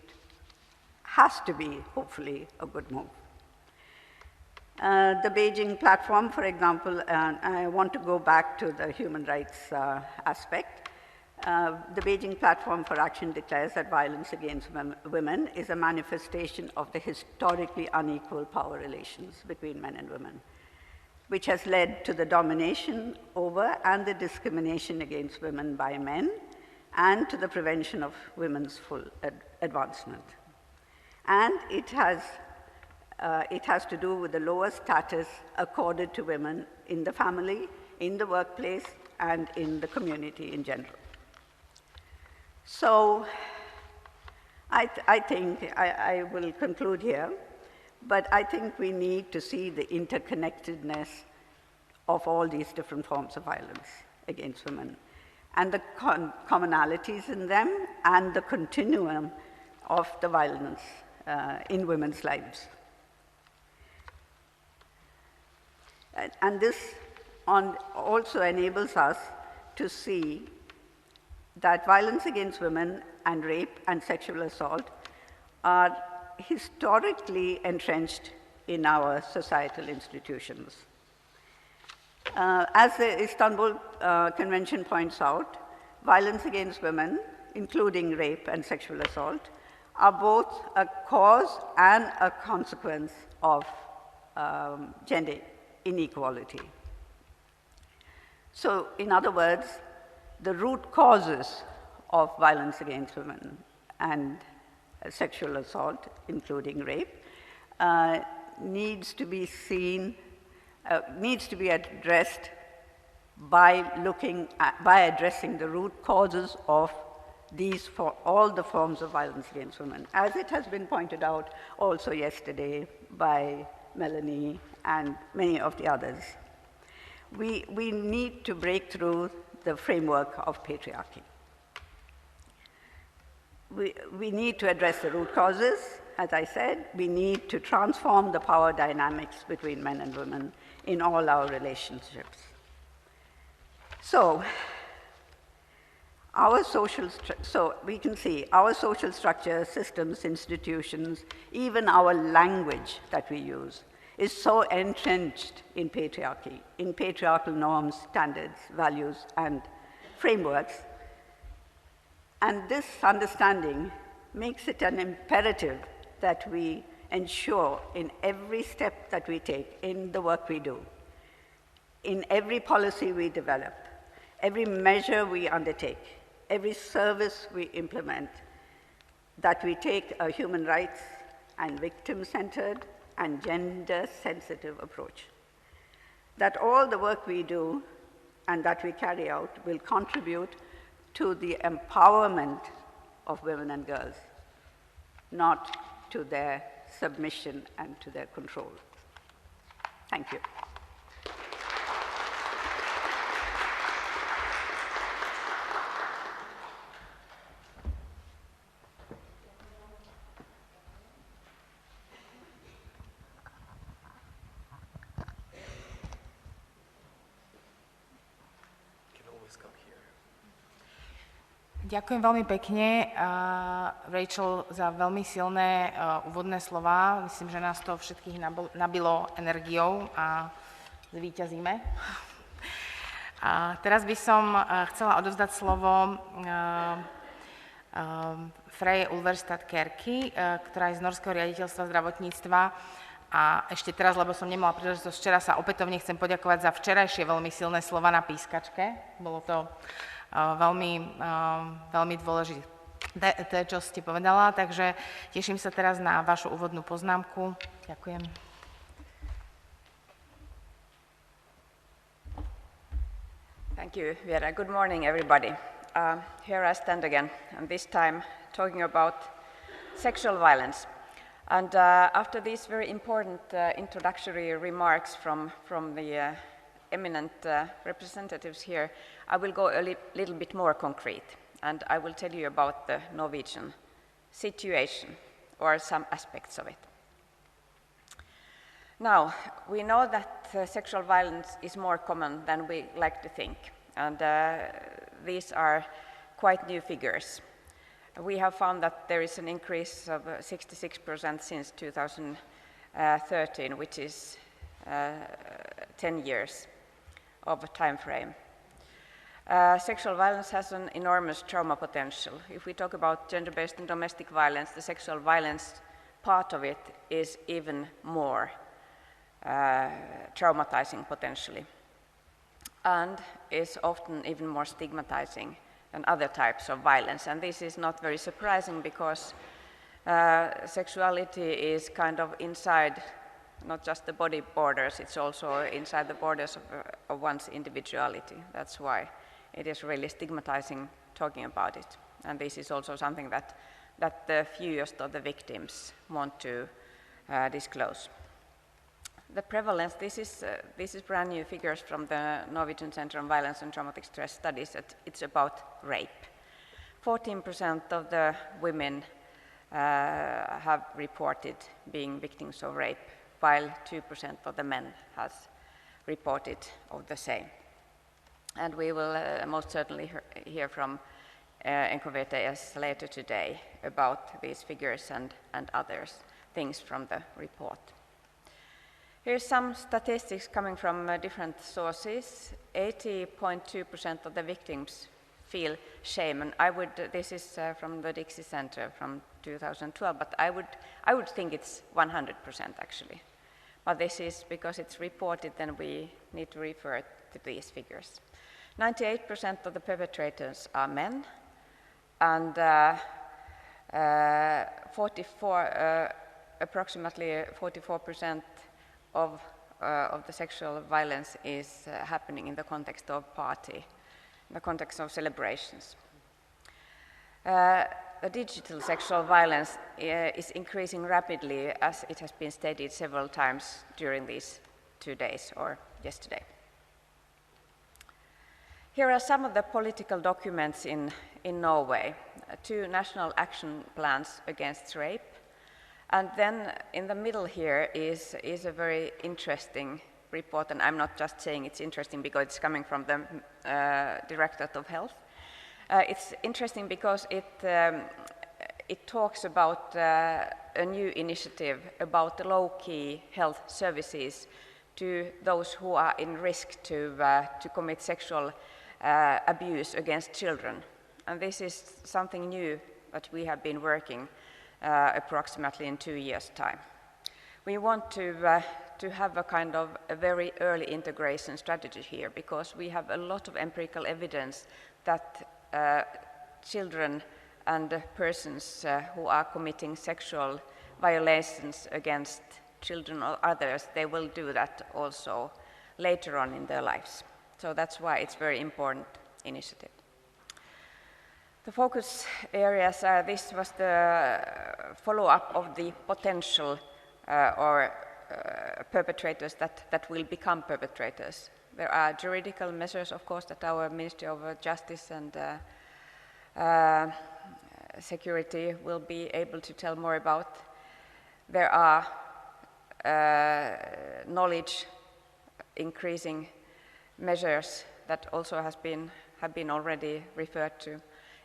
Speaker 3: has to be, hopefully, a good move. The Beijing platform, for example, and I want to go back to the human rights aspect. The Beijing Platform for Action declares that violence against women is a manifestation of the historically unequal power relations between men and women, which has led to the domination over and the discrimination against women by men, and to the prevention of women's full advancement. And it has to do with the lower status accorded to women in the family, in the workplace, and in the community in general. So I think I will conclude here, but I think we need to see the interconnectedness of all these different forms of violence against women, and the commonalities in them, and the continuum of the violence in women's lives. And this also enables us to see that violence against women and rape and sexual assault are historically entrenched in our societal institutions. As the Istanbul Convention points out, violence against women, including rape and sexual assault, are both a cause and a consequence of gender inequality. So, in other words, the root causes of violence against women and sexual assault, including rape, needs to be addressed by addressing the root causes of all the forms of violence against women, as it has been pointed out also yesterday by Melanie and many of the others. We need to break through the framework of patriarchy. We need to address the root causes. As I said, we need to transform the power dynamics between men and women in all our relationships. So we can see our social structure, systems, institutions, even our language that we use is so entrenched in patriarchy, in patriarchal norms, standards, values, and frameworks. And this understanding makes it an imperative that we ensure in every step that we take, in the work we do, in every policy we develop, every measure we undertake, every service we implement, that we take a human rights and victim-centered and gender-sensitive approach. That all the work we do and that we carry out will contribute to the empowerment of women and girls, not to their submission and to their control. Thank you.
Speaker 1: Ďakujem veľmi pekne, Rachel, za veľmi silné úvodné slová. Myslím, že nás to všetkých nabilo energiou a zvíťazíme. A teraz by som chcela odovzdať slovo Freje Ulvestad Kärki, ktorá je z Norského riaditeľstva zdravotníctva. A ešte teraz, lebo som nemala príležitosť, včera sa opätovne chcem poďakovať za včerajšie veľmi silné slova na pískačke. Bolo to veľmi dôležité, čo ste povedala, takže teším sa teraz na vašu úvodnú poznámku. Ďakujem.
Speaker 4: Thank you, Vera. Good morning, everybody. Here I stand again, and this time talking about sexual violence. And after these very important introductory remarks from the eminent representatives here, I will go a little bit more concrete, and I will tell you about the Norwegian situation, or some aspects of it. Now, we know that sexual violence is more common than we like to think, and these are quite new figures. We have found that there is an increase of 66% since 2013, which is 10 years of a time frame. Sexual violence has an enormous trauma potential. If we talk about gender-based and domestic violence, the sexual violence part of it is even more traumatizing potentially, and is often even more stigmatizing than other types of violence. And this is not very surprising because sexuality is kind of inside not just the body borders, it's also inside the borders of one's individuality. That's why it is really stigmatizing talking about it. And this is also something that the fewest of the victims want to disclose. The prevalence, this is brand new figures from the Norwegian Center on Violence and Traumatic Stress Studies. It's about rape. 14% of the women have reported being victims of rape, while 2% of the men has reported of the same. And we will most certainly hear from NKVTS later today about these figures and other things from the report. Here's some statistics coming from different sources. 80.2% of the victims feel shame, and this is from the Dixie Center from 2012, but I would think it's 100% actually. But this is because it's reported, then we need to refer to these figures. 98% of the perpetrators are men, and approximately 44% of the sexual violence is happening in the context of party, in the context of celebrations. The digital sexual violence is increasing rapidly, as it has been stated several times during these 2 days or yesterday. Here are some of the political documents in Norway. 2 national action plans against rape. And then in the middle here is a very interesting report, and I'm not just saying it's interesting because it's coming from the Directorate of Health. It's interesting because it talks about a new initiative about low-key health services to those who are in risk to commit sexual abuse against children. And this is something new that we have been working approximately in 2 years' time. We want to have a kind of a very early integration strategy here, because we have a lot of empirical evidence that children and persons who are committing sexual violations against children or others, they will do that also later on in their lives. So that's why it's a very important initiative. The focus areas, this was the follow-up of the potential perpetrators that will become perpetrators. There are juridical measures, of course, that our Ministry of Justice and Security will be able to tell more about. There are knowledge increasing measures that also have been already referred to.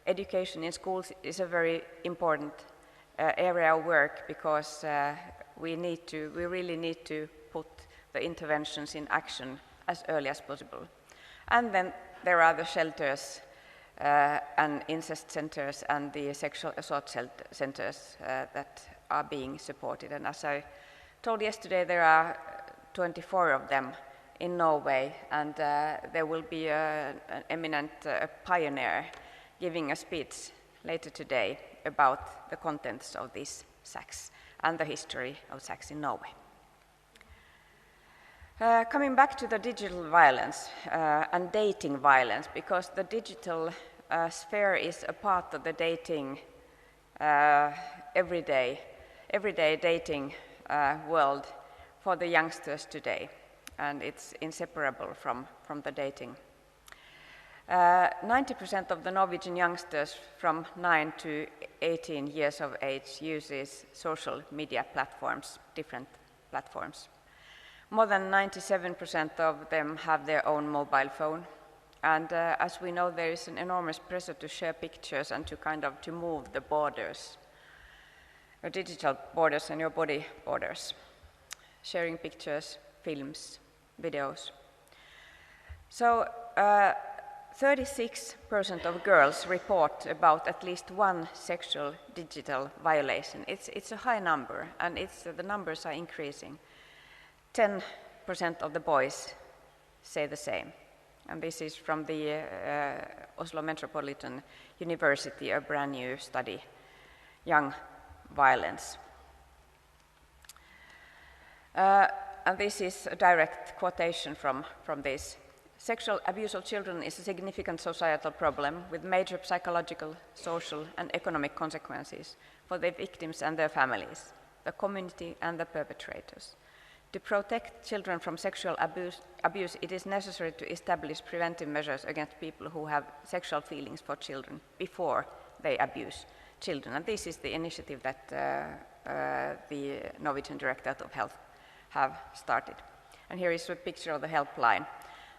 Speaker 4: Education in schools is a very important area of work, because we really need to put the interventions in action as early as possible. And then there are the shelters and incest centers and the sexual assault centers that are being supported. And as I told yesterday, there are 24 of them in Norway, and there will be an eminent pioneer giving a speech later today about the contents of these SACs and the history of SACs in Norway. Coming back to the digital violence and dating violence, because the digital sphere is a part of the dating, everyday dating world for the youngsters today, and it's inseparable from the dating. 90% of the Norwegian youngsters from 9 to 18 years of age uses social media platforms, different platforms. More than 97% of them have their own mobile phone. And as we know, there is an enormous pressure to share pictures and to move the borders, your digital borders and your body borders, sharing pictures, films, videos. So 36% of girls report about at least one sexual digital violation. It's a high number, and the numbers are increasing. 10% of the boys say the same. And this is from the Oslo Metropolitan University, a brand new study, Young Violence. And this is a direct quotation from this. Sexual abuse of children is a significant societal problem with major psychological, social, and economic consequences for the victims and their families, the community, and the perpetrators. To protect children from sexual abuse, it is necessary to establish preventive measures against people who have sexual feelings for children before they abuse children. And this is the initiative that the Norwegian Directorate of Health have started. And here is a picture of the helpline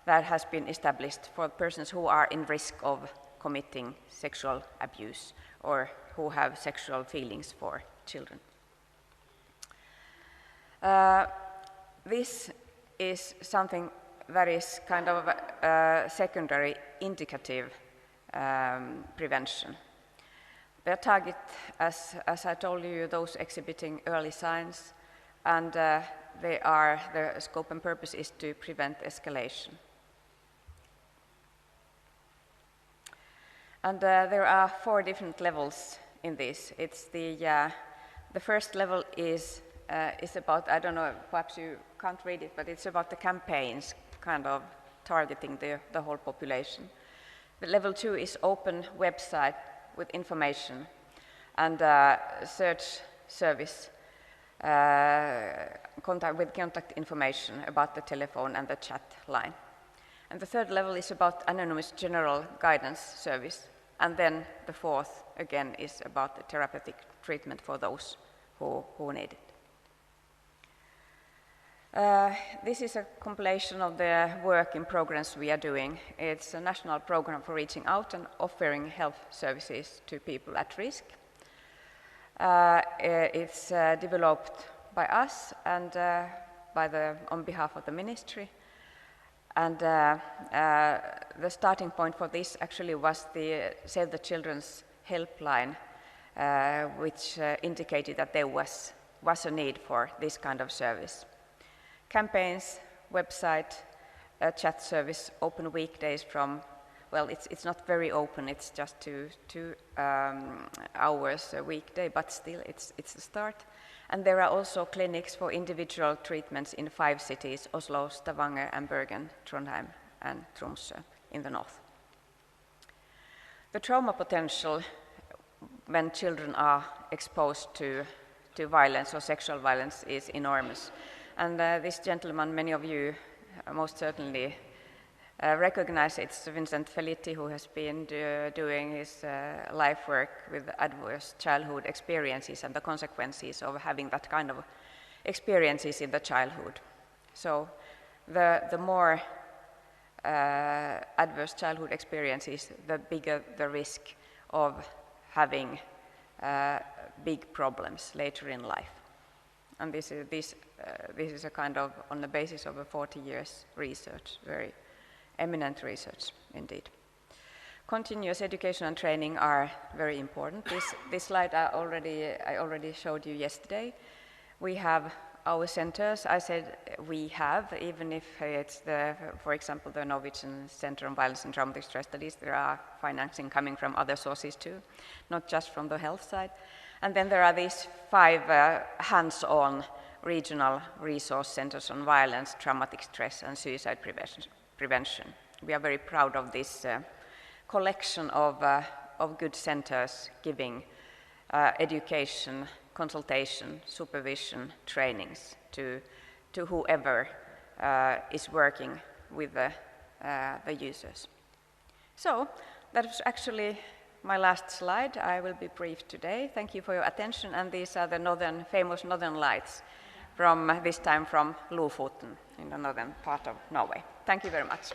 Speaker 4: that has been established for persons who are in risk of committing sexual abuse or who have sexual feelings for children. This is something that is kind of secondary indicative prevention. Their target, as I told you, those exhibiting early signs, and their scope and purpose is to prevent escalation. And there are 4 different levels in this. It's the first level is about, I don't know, perhaps you can't read it, but it's about the campaigns kind of targeting the whole population. The level 2 is open website with information and search service contact information about the telephone and the chat line. And the third level is about anonymous general guidance service. And then the 4th, again, is about the therapeutic treatment for those who need it. This is a compilation of the work in programs we are doing. It's a national program for reaching out and offering health services to people at risk. It's developed by us and on behalf of the ministry. And the starting point for this actually was the Save the Children's helpline, which indicated that there was a need for this kind of service. Campaigns, website, chat service, open weekdays from, well, it's not very open, it's just two hours a weekday, but still it's a start. And there are also clinics for individual treatments in 5 cities, Oslo, Stavanger, and Bergen, Trondheim, and Tromsø in the north. The trauma potential when children are exposed to violence or sexual violence is enormous. And this gentleman, many of you most certainly recognize, it's Vincent Felitti, who has been doing his life work with adverse childhood experiences and the consequences of having that kind of experiences in the childhood. So the more adverse childhood experiences, the bigger the risk of having big problems later in life. And this is a kind of on the basis of a 40 years research, very eminent research indeed. Continuous education and training are very important. This slide I already showed you yesterday. We have our centers. I said we have, even if it's for example, the Norwegian Center on Violence and Traumatic Stress Studies, there are financing coming from other sources too, not just from the health side. And then there are these 5 hands-on regional resource centers on violence, traumatic stress, and suicide prevention. We are very proud of this collection of good centers giving education, consultation, supervision, trainings to whoever is working with the users. So that was actually my last slide. I will be brief today. Thank you for your attention, and these are the famous northern lights this time from Lofoten in the northern part of Norway. Thank you very much.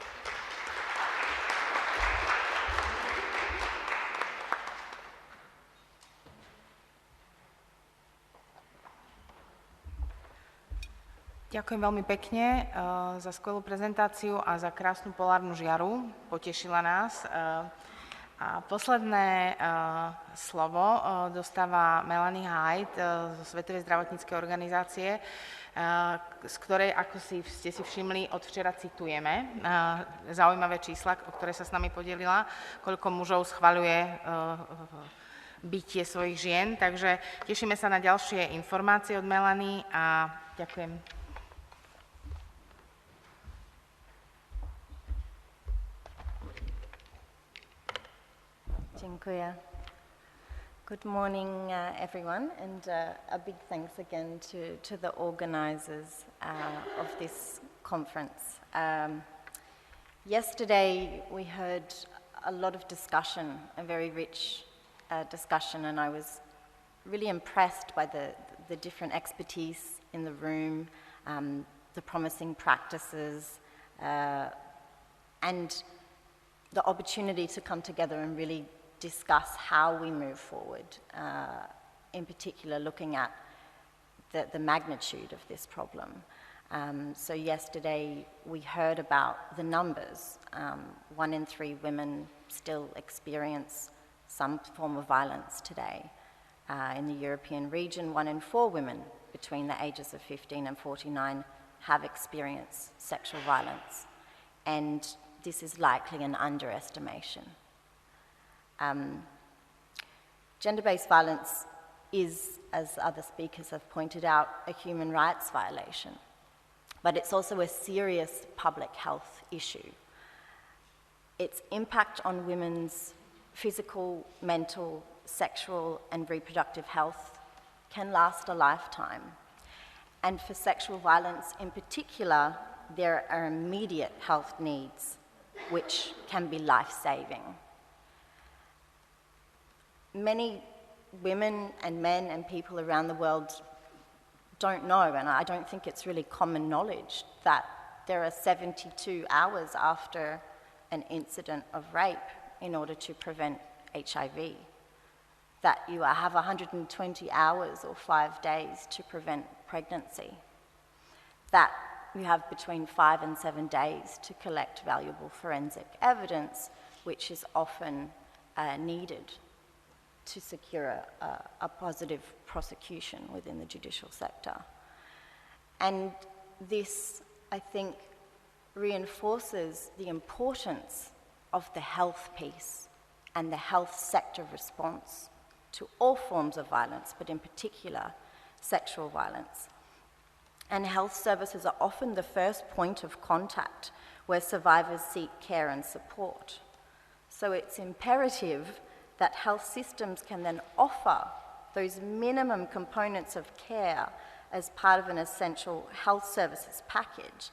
Speaker 1: Ďakujem veľmi pekne za skvelú prezentáciu a za krásnu polárnu žiaru. Potešila nás. A posledné slovo dostáva Melanie Hyde zo Svetovej zdravotníckej organizácie, z ktorej, ako ste si všimli, od včera citujeme zaujímavé čísla, o ktoré sa s nami podelila, koľko mužov schvaľuje bytie svojich žien. Takže tešíme sa na ďalšie informácie od Melanie a ďakujem.
Speaker 5: Dziękuję. Good morning, everyone, and a big thanks again to the organizers of this conference. Yesterday we heard a lot of discussion, a very rich discussion, and I was really impressed by the different expertise in the room, the promising practices, and the opportunity to come together and really discuss how we move forward, in particular looking at the magnitude of this problem. So yesterday we heard about the numbers. 1 in 3 women still experience some form of violence today. In the European region, 1 in 4 women between the ages of 15 and 49 have experienced sexual violence. And this is likely an underestimation. Gender-based violence is, as other speakers have pointed out, a human rights violation, but it's also a serious public health issue. Its impact on women's physical, mental, sexual, and reproductive health can last a lifetime. And for sexual violence in particular, there are immediate health needs which can be life-saving. Many women and men and people around the world don't know, and I don't think it's really common knowledge, that there are 72 hours after an incident of rape in order to prevent HIV, that you have 120 hours or 5 days to prevent pregnancy, that you have between 5 and 7 days to collect valuable forensic evidence, which is often needed to secure a positive prosecution within the judicial sector. And this, I think, reinforces the importance of the health piece and the health sector response to all forms of violence, but in particular, sexual violence. And health services are often the first point of contact where survivors seek care and support. So it's imperative that health systems can then offer those minimum components of care as part of an essential health services package,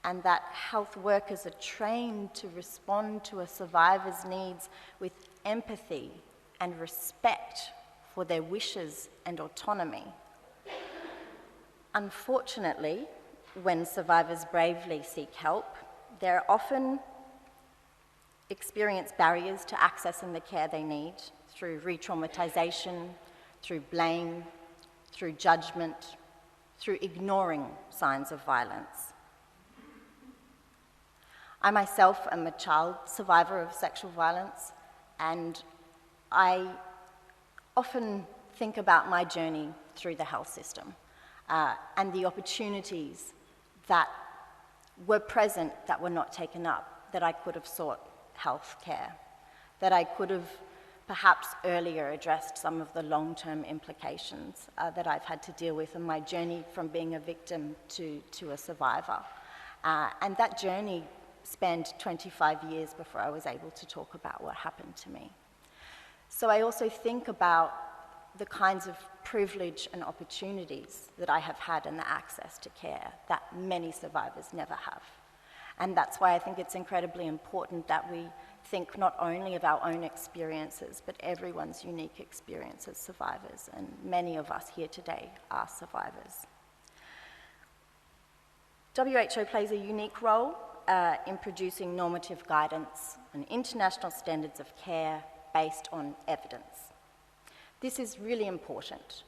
Speaker 5: and that health workers are trained to respond to a survivor's needs with empathy and respect for their wishes and autonomy. Unfortunately, when survivors bravely seek help, they're often experience barriers to accessing the care they need through re-traumatization, through blame, through judgment, through ignoring signs of violence. I myself am a child survivor of sexual violence, and I often think about my journey through the health system and the opportunities that were present that were not taken up, that I could have sought health care, that I could have perhaps earlier addressed some of the long-term implications that I've had to deal with in my journey from being a victim to a survivor. And that journey spanned 25 years before I was able to talk about what happened to me. So I also think about the kinds of privilege and opportunities that I have had and the access to care that many survivors never have. And that's why I think it's incredibly important that we think not only of our own experiences, but everyone's unique experience as survivors, and many of us here today are survivors. WHO plays a unique role in producing normative guidance and international standards of care based on evidence. This is really important.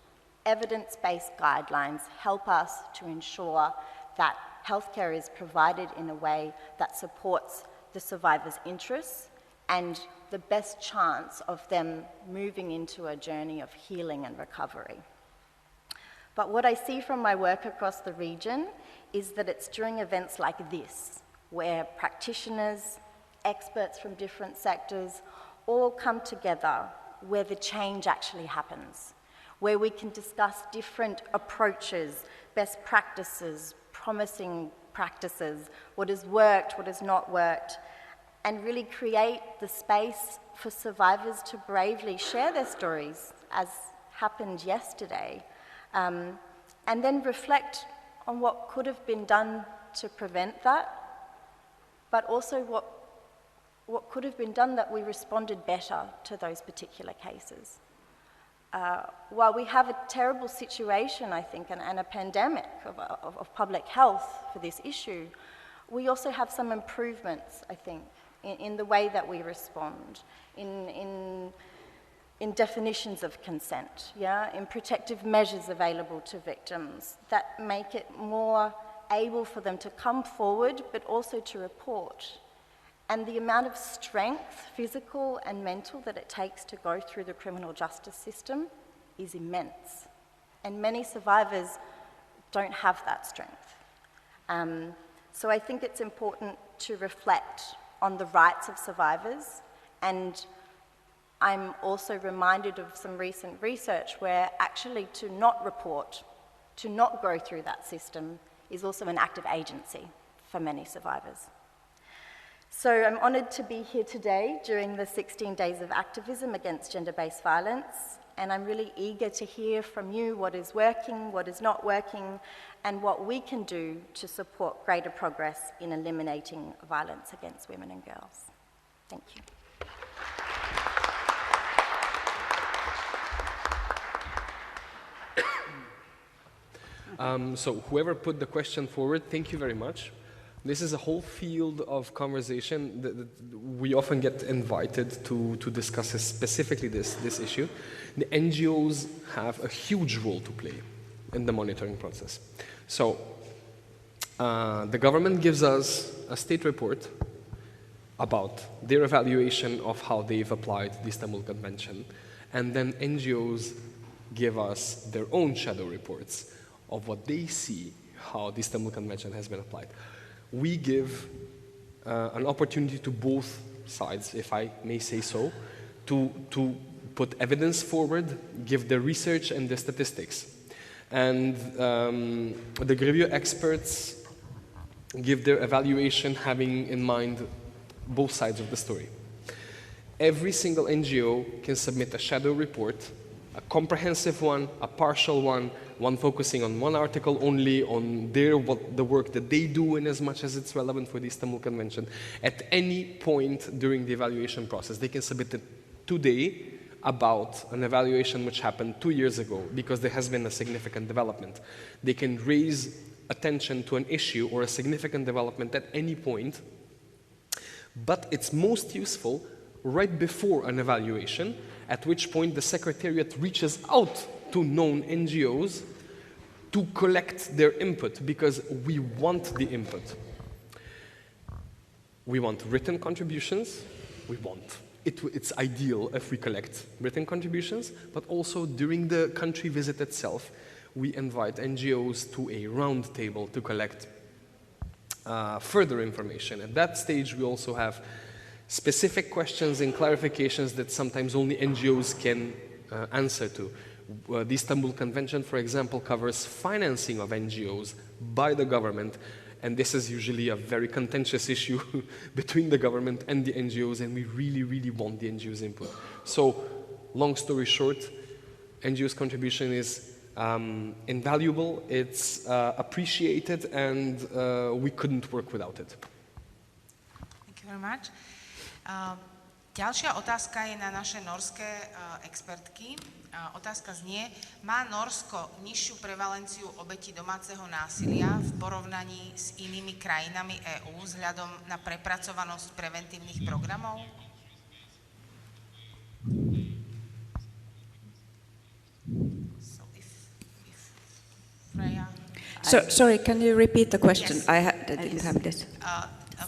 Speaker 5: Evidence-based guidelines help us to ensure that healthcare is provided in a way that supports the survivor's interests and the best chance of them moving into a journey of healing and recovery. But what I see from my work across the region is that it's during events like this, where practitioners, experts from different sectors, all come together, where the change actually happens, where we can discuss different approaches, best practices, promising practices, what has worked, what has not worked, and really create the space for survivors to bravely share their stories, as happened yesterday, and then reflect on what could have been done to prevent that, but also what could have been done that we responded better to those particular cases. While we have a terrible situation, I think, and a pandemic of public health for this issue, we also have some improvements, I think, in the way that we respond, in definitions of consent, yeah, in protective measures available to victims that make it more able for them to come forward, but also to report. And the amount of strength, physical and mental, that it takes to go through the criminal justice system is immense. And many survivors don't have that strength. So I think it's important to reflect on the rights of survivors, and I'm also reminded of some recent research where actually to not report, to not go through that system, is also an act of agency for many survivors. So I'm honoured to be here today during the 16 days of activism against gender-based violence, and I'm really eager to hear from you what is working, what is not working, and what we can do to support greater progress in eliminating violence against women and girls. Thank you.
Speaker 2: So whoever put the question forward, thank you very much. This is a whole field of conversation that we often get invited to discuss specifically this issue. The NGOs have a huge role to play in the monitoring process. So the government gives us a state report about their evaluation of how they've applied the Istanbul Convention, and then NGOs give us their own shadow reports of what they see, how the Istanbul Convention has been applied. We give an opportunity to both sides, if I may say so, to put evidence forward, give the research and the statistics. And the Grevio experts give their evaluation having in mind both sides of the story. Every single NGO can submit a shadow report, a comprehensive one, a partial one focusing on one article only, on the work that they do in as much as it's relevant for the Istanbul Convention. At any point during the evaluation process, they can submit it today about an evaluation which happened 2 years ago because there has been a significant development. They can raise attention to an issue or a significant development at any point, but it's most useful right before an evaluation, at which point the Secretariat reaches out to known NGOs to collect their input, because we want the input. We want written contributions. It's ideal if we collect written contributions, but also during the country visit itself, we invite NGOs to a round table to collect further information. At that stage, we also have specific questions and clarifications that sometimes only NGOs can answer to. The Istanbul Convention, for example, covers financing of NGOs by the government, and this is usually a very contentious issue between the government and the NGOs, and we really, really want the NGOs' input. So, long story short, NGOs' contribution is invaluable, it's appreciated, and we couldn't work without it.
Speaker 1: Thank you very much. Ďalšia otázka je na naše norské expertky. Otázka znie, má Norsko nižšiu prevalenciu obetí domáceho násilia v porovnaní s inými krajinami EÚ vzhľadom na prepracovanosť preventívnych programov? So if Freja...
Speaker 6: Sorry, can you repeat the question?
Speaker 1: Yes.
Speaker 6: I didn't have this.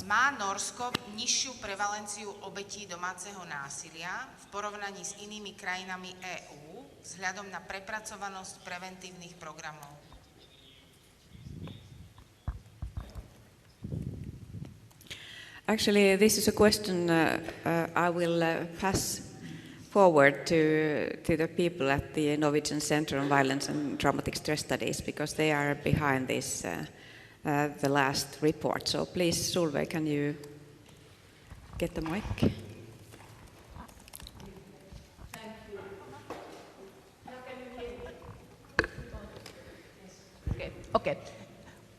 Speaker 1: Má Norsko nižšiu prevalenciu obetí domáceho násilia v porovnaní s inými krajinami EÚ vzhľadom na prepracovanosť preventívnych programov?
Speaker 6: Actually, this is a question I will pass forward to the people at the Norwegian Center on Violence and Traumatic Stress Studies, because they are behind this, the last report. So please, Solveig, can you get the mic?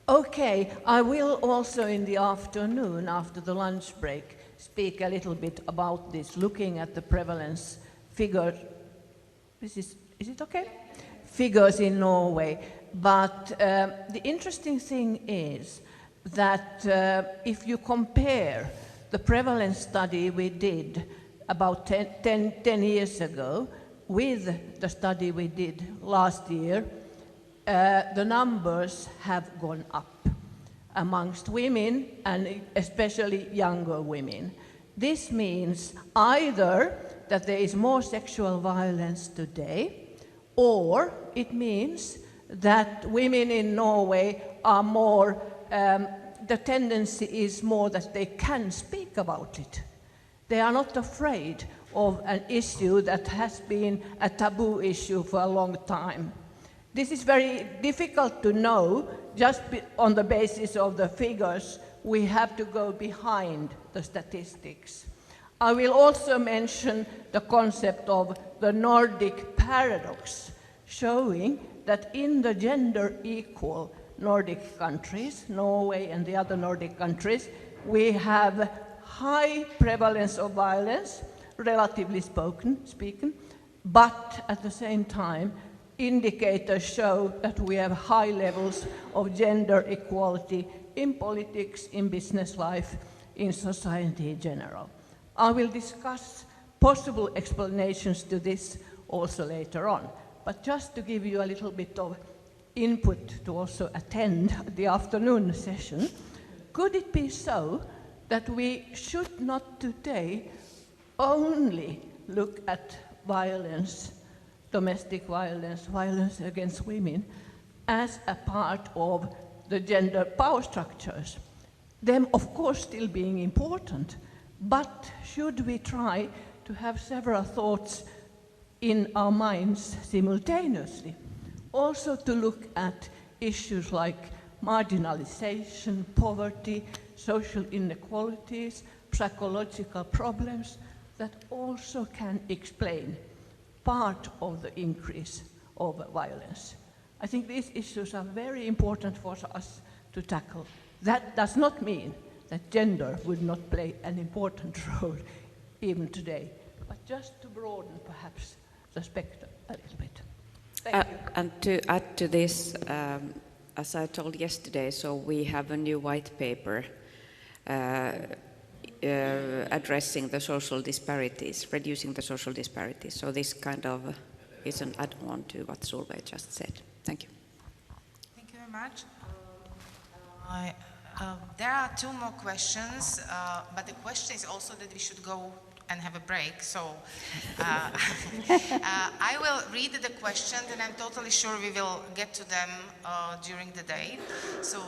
Speaker 7: Okay, I will also in the afternoon, after the lunch break, speak a little bit about this, looking at the prevalence figure. Is it okay? Figures in Norway. But the interesting thing is that if you compare the prevalence study we did about 10 years ago with the study we did last year, the numbers have gone up amongst women and especially younger women. This means either that there is more sexual violence today, or it means that women in Norway are more, the tendency is more that they can speak about it. They are not afraid of an issue that has been a taboo issue for a long time. This is very difficult to know just on the basis of the figures. We have to go behind the statistics. I will also mention the concept of the Nordic paradox, showing that in the gender equal Nordic countries, Norway and the other Nordic countries, we have high prevalence of violence, relatively speaking, but at the same time, indicators show that we have high levels of gender equality in politics, in business life, in society in general. I will discuss possible explanations to this also later on, but just to give you a little bit of input to also attend the afternoon session, could it be so that we should not today only look at violence, domestic violence, violence against women, as a part of the gender power structures? Them, of course, still being important, but should we try to have several thoughts in our minds simultaneously? Also to look at issues like marginalization, poverty, social inequalities, psychological problems that also can explain part of the increase of violence. I think these issues are very important for us to tackle. That does not mean that gender would not play an important role even today, but just to broaden perhaps the spectrum a little bit. Thank you.
Speaker 6: And to add to this, as I told yesterday, so we have a new white paper addressing the social disparities, reducing the social disparities. So this kind of is an add-on to what Solveig just said. Thank you.
Speaker 1: Thank you very much. There are two more questions, but the question is also that we should go and have a break. So I will read the questions, and I'm totally sure we will get to them during the day. So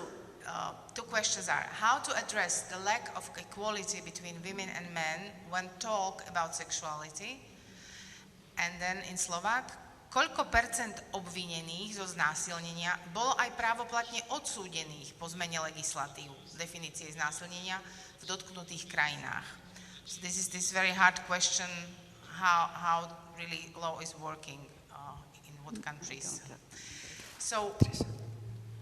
Speaker 1: two questions are, how to address the lack of equality between women and men when talk about sexuality? And then in Slovak, koľko percent obvinených zo znásilnenia bolo aj právoplatne odsúdených po zmene legislatív definície znásilnenia v dotknutých krajinách? So this is this very hard question, how really law is working in what countries. So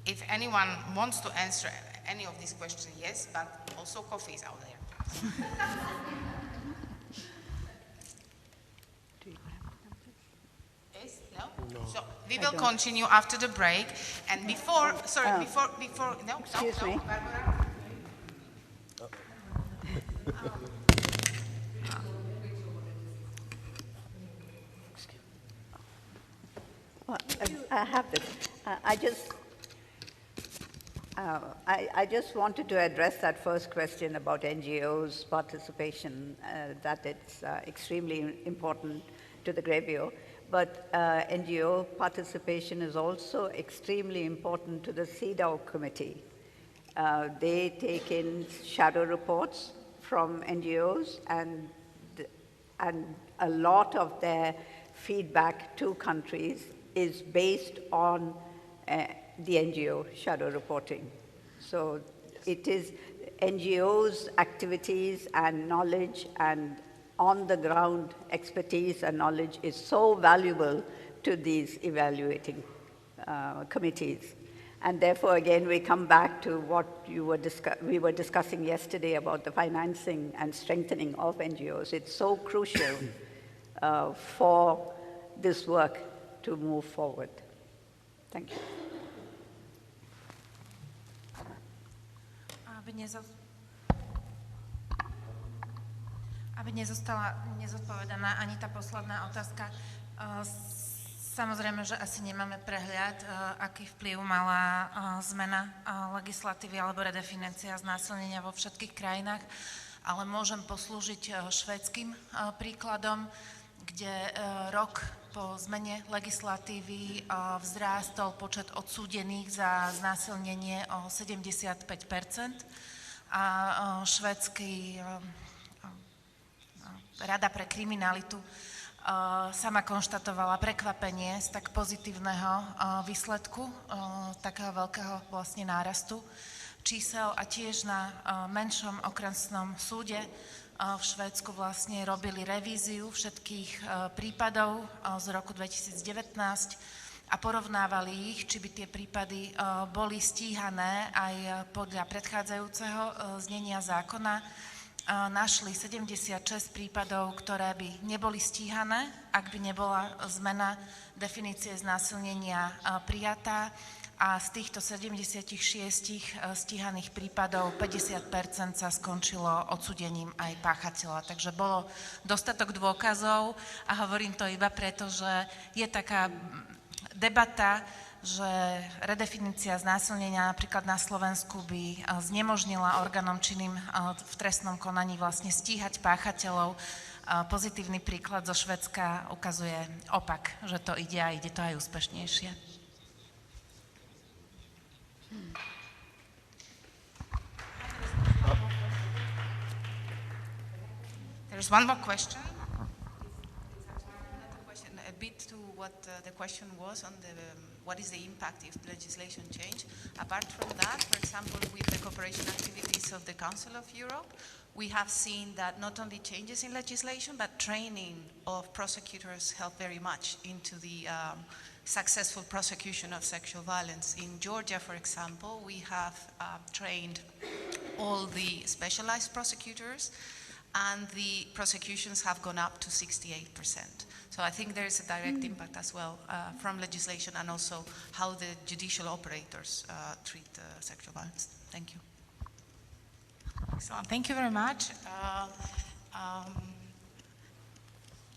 Speaker 1: if anyone wants to answer any of these questions, yes, but also coffee is out there. No. So we will continue after the break. And before, no,
Speaker 3: excuse me.
Speaker 1: Barbara.
Speaker 3: Well, I have this. I just wanted to address that first question about NGOs' participation, that it's extremely important to the Grevio. But NGO participation is also extremely important to the CEDAW committee. They take in shadow reports from NGOs, and a lot of their feedback to countries is based on the NGO shadow reporting. So it is NGOs' activities and knowledge and on-the-ground expertise and knowledge is so valuable to these evaluating committees. And therefore, again, we come back to what we were discussing yesterday about the financing and strengthening of NGOs. It's so crucial for this work to move forward. Thank you.
Speaker 8: Aby nezostala nezodpovedaná ani tá posledná otázka. Samozrejme, že asi nemáme prehľad, aký vplyv mala zmena legislatívy alebo redefinícia znásilnenia vo všetkých krajinách, ale môžem poslúžiť švédskym príkladom, kde rok po zmene legislatívy vzrástol počet odsúdených za znásilnenie o 75% a švédsky Rada pre kriminalitu sama konštatovala prekvapenie z tak pozitívneho výsledku, takého veľkého vlastne nárastu čísel a tiež na menšom okresnom súde v Švédsku vlastne robili revíziu všetkých prípadov z roku 2019 a porovnávali ich, či by tie prípady boli stíhané aj podľa predchádzajúceho znenia zákona. Našli 76 prípadov, ktoré by neboli stíhané, ak by nebola zmena definície znásilnenia prijatá. A z týchto 76 stíhaných prípadov 50% sa skončilo odsúdením aj páchateľa. Takže bolo dostatok dôkazov a hovorím to iba preto, že je taká debata, že redefinícia znásilnenia napríklad na Slovensku by znemožnila orgánom činným v trestnom konaní vlastne stíhať páchateľov. Pozitívny príklad zo Švédska ukazuje opak, že to ide a ide to aj úspešnejšie.
Speaker 1: There's one more question.
Speaker 9: A bit to what the question was on what is the impact if legislation change. Apart from that, for example, with the cooperation activities of the Council of Europe, we have seen that not only changes in legislation, but training of prosecutors help very much into the successful prosecution of sexual violence. In Georgia, for example, we have trained all the specialized prosecutors, and the prosecutions have gone up to 68%. So I think there is a direct impact as well from legislation and also how the judicial operators treat sexual violence. Thank you.
Speaker 1: Excellent. Thank you very much.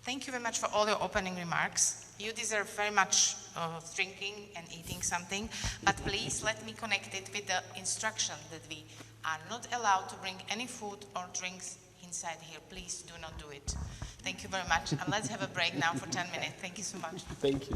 Speaker 1: Thank you very much for all your opening remarks. You deserve very much drinking and eating something, but please let me connect it with the instruction that we are not allowed to bring any food or drinks inside here. Please do not do it. Thank you very much. And let's have a break now for 10 minutes. Thank you so much.
Speaker 2: Thank you.